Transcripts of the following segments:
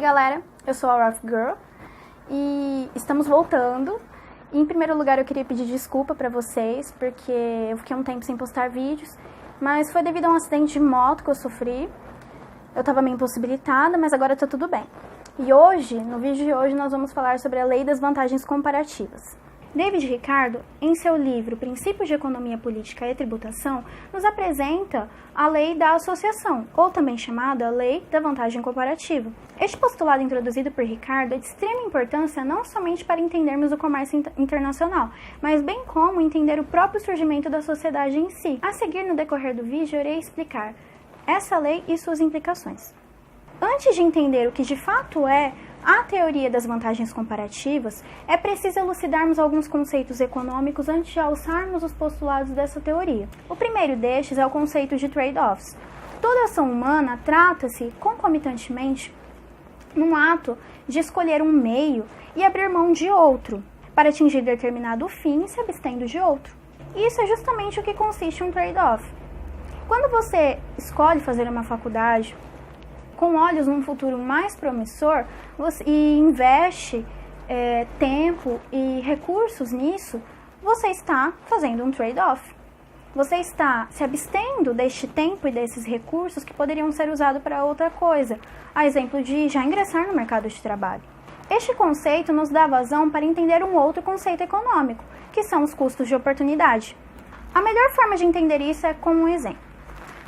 galera, eu sou a Rough Girl e estamos voltando. E, em primeiro lugar, eu queria pedir desculpa pra vocês, porque eu fiquei um tempo sem postar vídeos, mas foi devido a um acidente de moto que eu sofri. Eu tava meio impossibilitada, mas agora tá tudo bem. E hoje, no vídeo de hoje, nós vamos falar sobre a Lei das Vantagens Comparativas. David Ricardo, em seu livro Princípios de Economia Política e Tributação, nos apresenta a Lei da Associação, ou também chamada Lei da Vantagem Comparativa. Este postulado introduzido por Ricardo é de extrema importância não somente para entendermos o comércio internacional, mas bem como entender o próprio surgimento da sociedade em si. A seguir, no decorrer do vídeo, eu irei explicar essa lei e suas implicações. Antes de entender o que de fato é a teoria das vantagens comparativas, é preciso elucidarmos alguns conceitos econômicos antes de alçarmos os postulados dessa teoria. O primeiro destes é o conceito de trade-offs. Toda ação humana trata-se concomitantemente num ato de escolher um meio e abrir mão de outro, para atingir determinado fim se abstendo de outro. Isso é justamente o que consiste um trade-off. Quando você escolhe fazer uma faculdade com olhos num futuro mais promissor e investe tempo e recursos nisso, você está fazendo um trade-off. Você está se abstendo deste tempo e desses recursos que poderiam ser usados para outra coisa, a exemplo de já ingressar no mercado de trabalho. Este conceito nos dá vazão para entender um outro conceito econômico, que são os custos de oportunidade. A melhor forma de entender isso é com um exemplo.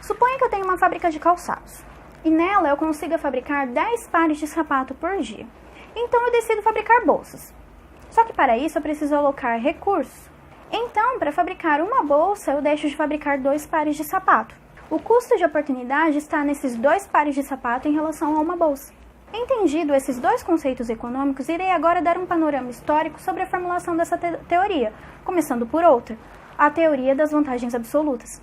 Suponha que eu tenho uma fábrica de calçados. E nela eu consiga fabricar 10 pares de sapato por dia. Então eu decido fabricar bolsas. Só que para isso eu preciso alocar recursos. Então, para fabricar uma bolsa, eu deixo de fabricar 2 pares de sapato. O custo de oportunidade está nesses 2 pares de sapato em relação a uma bolsa. Entendido esses dois conceitos econômicos, irei agora dar um panorama histórico sobre a formulação dessa teoria, começando por outra, a teoria das vantagens absolutas.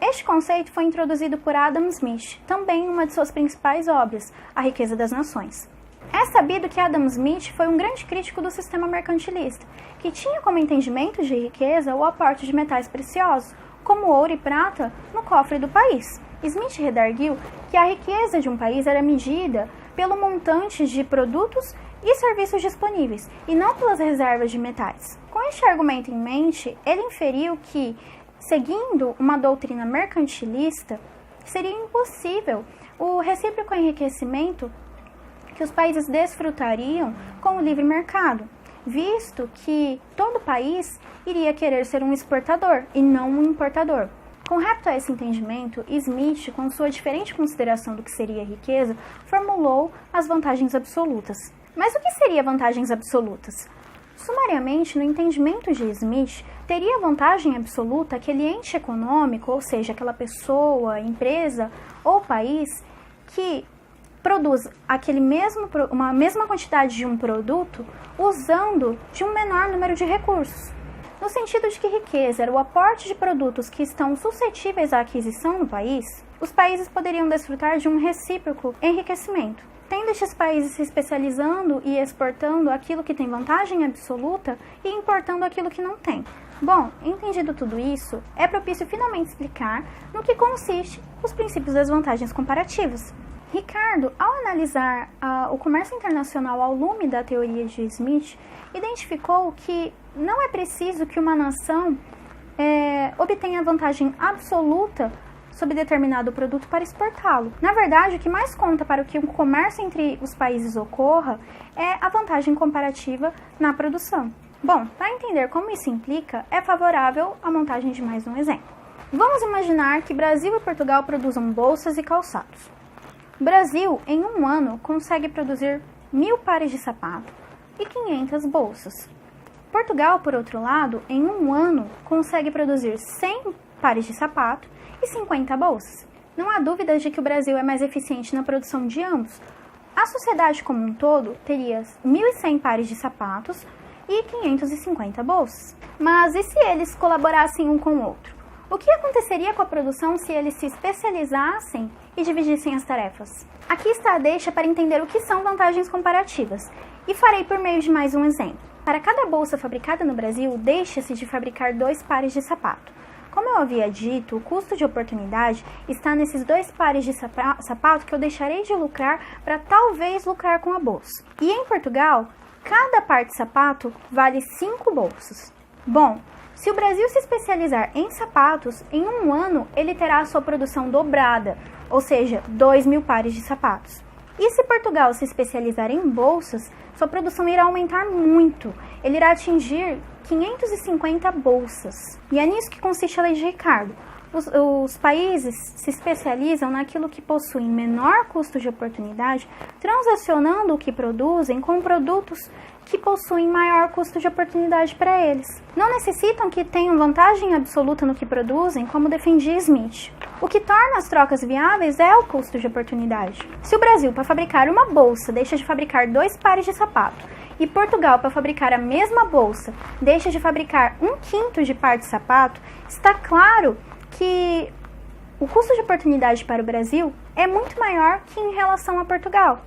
Este conceito foi introduzido por Adam Smith, também em uma de suas principais obras, A Riqueza das Nações. É sabido que Adam Smith foi um grande crítico do sistema mercantilista, que tinha como entendimento de riqueza o aporte de metais preciosos, como ouro e prata, no cofre do país. Smith redarguiu que a riqueza de um país era medida pelo montante de produtos e serviços disponíveis, e não pelas reservas de metais. Com este argumento em mente, ele inferiu que, seguindo uma doutrina mercantilista, seria impossível o recíproco enriquecimento que os países desfrutariam com o livre mercado, visto que todo país iria querer ser um exportador e não um importador. Correto a esse entendimento, Smith, com sua diferente consideração do que seria riqueza, formulou as vantagens absolutas. Mas o que seria vantagens absolutas? Sumariamente, no entendimento de Smith, teria vantagem absoluta aquele ente econômico, ou seja, aquela pessoa, empresa ou país que produz uma mesma quantidade de um produto usando de um menor número de recursos. No sentido de que riqueza era o aporte de produtos que estão suscetíveis à aquisição no país, os países poderiam desfrutar de um recíproco enriquecimento, tendo estes países se especializando e exportando aquilo que tem vantagem absoluta e importando aquilo que não tem. Bom, entendido tudo isso, é propício finalmente explicar no que consiste os princípios das vantagens comparativas. Ricardo, ao analisar o comércio internacional ao lume da teoria de Smith, identificou que não é preciso que uma nação obtenha vantagem absoluta sobre determinado produto para exportá-lo. Na verdade, o que mais conta para que o comércio entre os países ocorra é a vantagem comparativa na produção. Bom, para entender como isso implica, é favorável a montagem de mais um exemplo. Vamos imaginar que Brasil e Portugal produzam bolsas e calçados. O Brasil, em um ano, consegue produzir 1.000 pares de sapato e 500 bolsas. Portugal, por outro lado, em um ano, consegue produzir 100 pares de sapato e 50 bolsas. Não há dúvida de que o Brasil é mais eficiente na produção de ambos. A sociedade como um todo teria 1.100 pares de sapatos e 550 bolsas. Mas e se eles colaborassem um com o outro? O que aconteceria com a produção se eles se especializassem e dividissem as tarefas? Aqui está a deixa para entender o que são vantagens comparativas, e farei por meio de mais um exemplo. Para cada bolsa fabricada no Brasil, deixa-se de fabricar 2 pares de sapato. Como eu havia dito, o custo de oportunidade está nesses 2 pares de sapato que eu deixarei de lucrar para talvez lucrar com a bolsa. E em Portugal, cada par de sapato vale 5 bolsas. Bom, se o Brasil se especializar em sapatos, em um ano ele terá a sua produção dobrada, ou seja, 2.000 pares de sapatos. E se Portugal se especializar em bolsas, sua produção irá aumentar muito. Ele irá atingir 550 bolsas. E é nisso que consiste a Lei de Ricardo. Os países se especializam naquilo que possuem menor custo de oportunidade, transacionando o que produzem com produtos que possuem maior custo de oportunidade para eles. Não necessitam que tenham vantagem absoluta no que produzem, como defendia Smith. O que torna as trocas viáveis é o custo de oportunidade. Se o Brasil, para fabricar uma bolsa, deixa de fabricar 2 pares de sapato, e Portugal, para fabricar a mesma bolsa, deixa de fabricar 1/5 de par de sapato, está claro que o custo de oportunidade para o Brasil é muito maior que em relação a Portugal.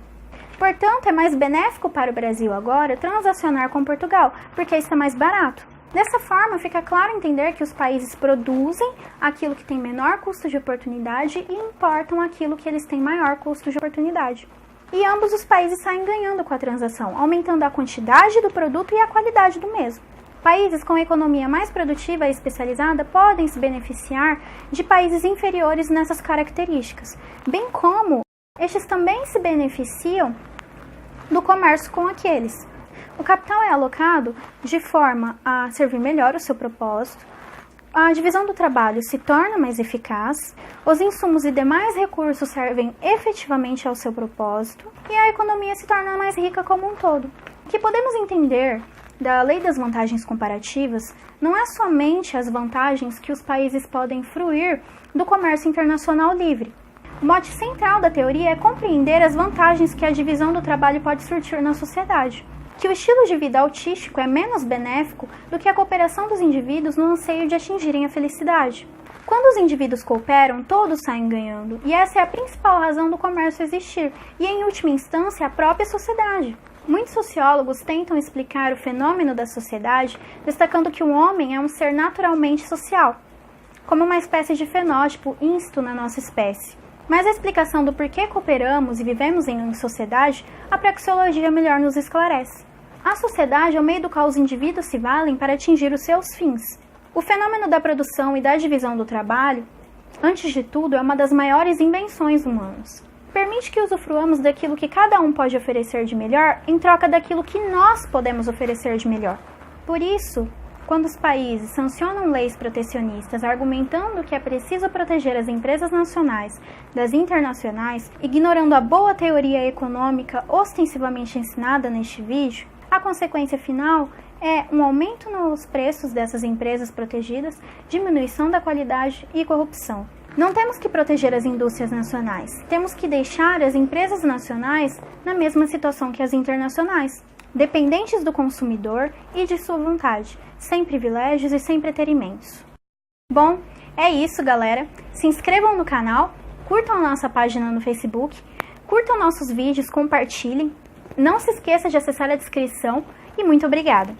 Portanto, é mais benéfico para o Brasil agora transacionar com Portugal, porque isso é mais barato. Dessa forma, fica claro entender que os países produzem aquilo que tem menor custo de oportunidade e importam aquilo que eles têm maior custo de oportunidade. E ambos os países saem ganhando com a transação, aumentando a quantidade do produto e a qualidade do mesmo. Países com economia mais produtiva e especializada podem se beneficiar de países inferiores nessas características, bem como estes também se beneficiam do comércio com aqueles. O capital é alocado de forma a servir melhor o seu propósito, a divisão do trabalho se torna mais eficaz, os insumos e demais recursos servem efetivamente ao seu propósito e a economia se torna mais rica como um todo. O que podemos entender da lei das vantagens comparativas não é somente as vantagens que os países podem fruir do comércio internacional livre. O mote central da teoria é compreender as vantagens que a divisão do trabalho pode surtir na sociedade. Que o estilo de vida autístico é menos benéfico do que a cooperação dos indivíduos no anseio de atingirem a felicidade. Quando os indivíduos cooperam, todos saem ganhando, e essa é a principal razão do comércio existir, e em última instância a própria sociedade. Muitos sociólogos tentam explicar o fenômeno da sociedade, destacando que o homem é um ser naturalmente social, como uma espécie de fenótipo insto na nossa espécie. Mas a explicação do porquê cooperamos e vivemos em sociedade, a praxeologia melhor nos esclarece. A sociedade é o meio do qual os indivíduos se valem para atingir os seus fins. O fenômeno da produção e da divisão do trabalho, antes de tudo, é uma das maiores invenções humanas. Permite que usufruamos daquilo que cada um pode oferecer de melhor em troca daquilo que nós podemos oferecer de melhor. Por isso, quando os países sancionam leis protecionistas argumentando que é preciso proteger as empresas nacionais das internacionais, ignorando a boa teoria econômica ostensivamente ensinada neste vídeo, a consequência final é um aumento nos preços dessas empresas protegidas, diminuição da qualidade e corrupção. Não temos que proteger as indústrias nacionais, temos que deixar as empresas nacionais na mesma situação que as internacionais, dependentes do consumidor e de sua vontade, sem privilégios e sem preterimentos. Bom, é isso, galera. Se inscrevam no canal, curtam a nossa página no Facebook, curtam nossos vídeos, compartilhem. Não se esqueça de acessar a descrição e muito obrigada!